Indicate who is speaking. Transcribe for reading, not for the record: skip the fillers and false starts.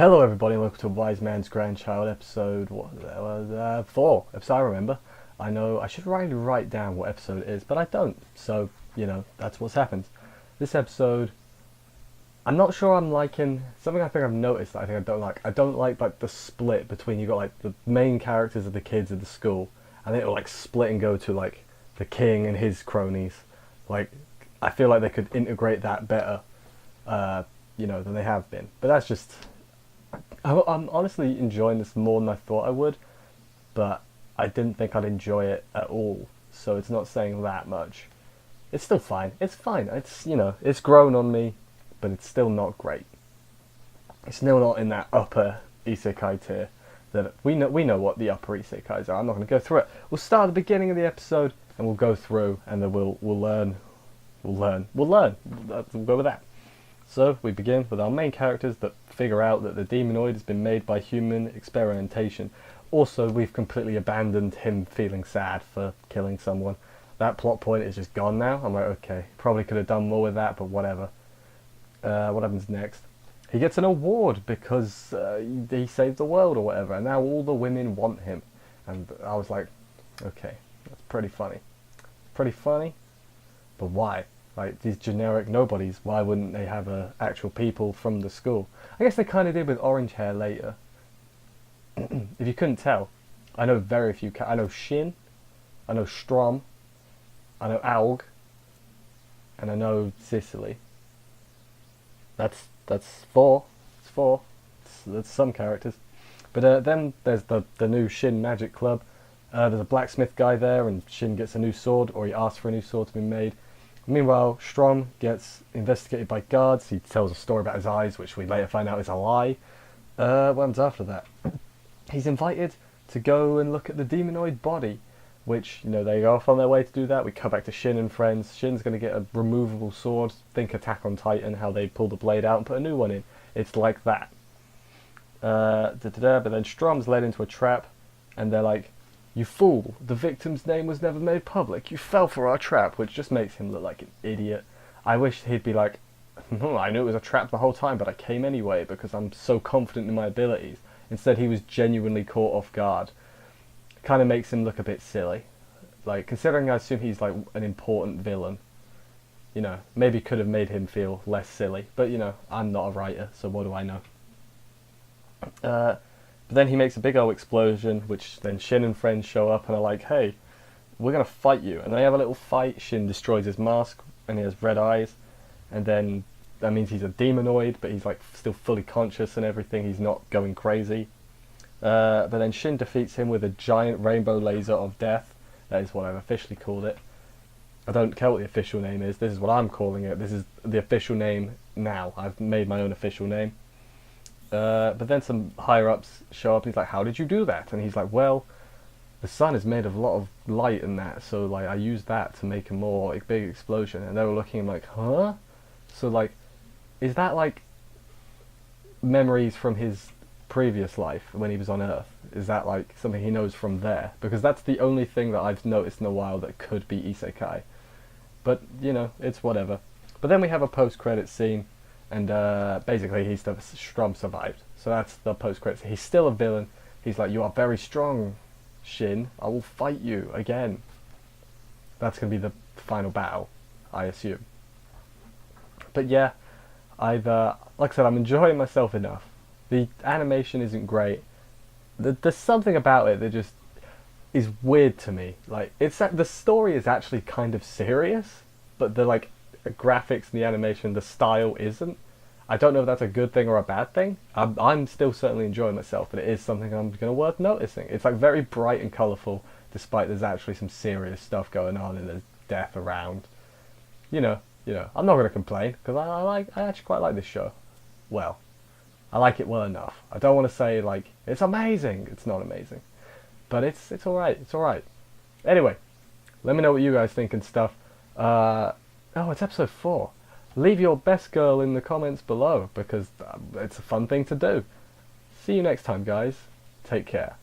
Speaker 1: Hello everybody and welcome to Wise Man's Grandchild episode 4, if I remember. I know I should really write down what episode it is, but I don't, so, that's what's happened. This episode, I'm not sure I'm liking, something I think I've noticed that I think I don't like. I don't like the split between, you got like the main characters of the kids at the school, and it'll like split and go to like the king and his cronies. Like, I feel like they could integrate that better, than they have been. But that's just... I'm honestly enjoying this more than I thought I would, but I didn't think I'd enjoy it at all, so it's not saying that much. It's still fine. It's fine. It's grown on me, but it's still not great. It's still not in that upper isekai tier that we know what the upper isekais are. I'm not going to go through it. We'll start at the beginning of the episode and we'll go through and then we'll learn. We'll go with that. So we begin with our main characters that figure out that the demonoid has been made by human experimentation. Also, we've completely abandoned him feeling sad for killing someone. That plot point is just gone now. I'm like, okay, probably could have done more with that, but whatever. What happens next? He gets an award because he saved the world or whatever, and now all the women want him. And I was like, okay, that's pretty funny. Pretty funny, but why? Like, these generic nobodies, why wouldn't they have actual people from the school? I guess they kind of did with orange hair later. If you couldn't tell, I know very few I know Shin, I know Strom, I know Aug, and I know Sicily. That's four. It's four. That's some characters. But then there's the new Shin Magic Club. There's a blacksmith guy there, and Shin gets a new sword, or he asks for a new sword to be made. Meanwhile, Strom gets investigated by guards. He tells a story about his eyes, which we later find out is a lie. What happens after that? He's invited to go and look at the demonoid body, which, they go off on their way to do that. We come back to Shin and friends. Shin's going to get a removable sword. Think Attack on Titan, how they pull the blade out and put a new one in. It's like that. But then Strom's led into a trap, and they're like, "You fool, the victim's name was never made public. You fell for our trap," which just makes him look like an idiot. I wish he'd be like, "No, I knew it was a trap the whole time, but I came anyway because I'm so confident in my abilities." Instead, he was genuinely caught off guard. Kind of makes him look a bit silly. Like, considering I assume he's like an important villain, maybe could have made him feel less silly. But, I'm not a writer, so what do I know? But then he makes a big old explosion, which then Shin and friends show up and are like, "Hey, we're going to fight you." And they have a little fight. Shin destroys his mask and he has red eyes. And then that means he's a demonoid, but he's like still fully conscious and everything. He's not going crazy. But then Shin defeats him with a giant rainbow laser of death. That is what I've officially called it. I don't care what the official name is. This is what I'm calling it. This is the official name now. I've made my own official name. But then some higher-ups show up and he's like, "How did you do that?" And he's like, "Well, the sun is made of a lot of light and that, so like I used that to make a more big explosion." And they were looking at him like, "Huh?" So like, is that like memories from his previous life when he was on Earth? Is that like something he knows from there? Because that's the only thing that I've noticed in a while that could be isekai. But, it's whatever. But then we have a post-credit scene. And basically, Strom survived. So that's the post-credits. He's still a villain. He's like, "You are very strong, Shin. I will fight you again." That's going to be the final battle, I assume. But yeah, like I said, I'm enjoying myself enough. The animation isn't great. There's something about it that just is weird to me. Like, the story is actually kind of serious, but the graphics and the animation, the style isn't. I don't know if that's a good thing or a bad thing. I'm still certainly enjoying myself, but it is something I'm going to worth noticing. It's like very bright and colourful, despite there's actually some serious stuff going on and there's death around. I'm not going to complain because I actually quite like this show. Well, I like it well enough. I don't want to say like it's amazing. It's not amazing, but it's all right. It's all right. Anyway, let me know what you guys think and stuff. Oh, it's episode 4. Leave your best girl in the comments below because it's a fun thing to do. See you next time, guys. Take care.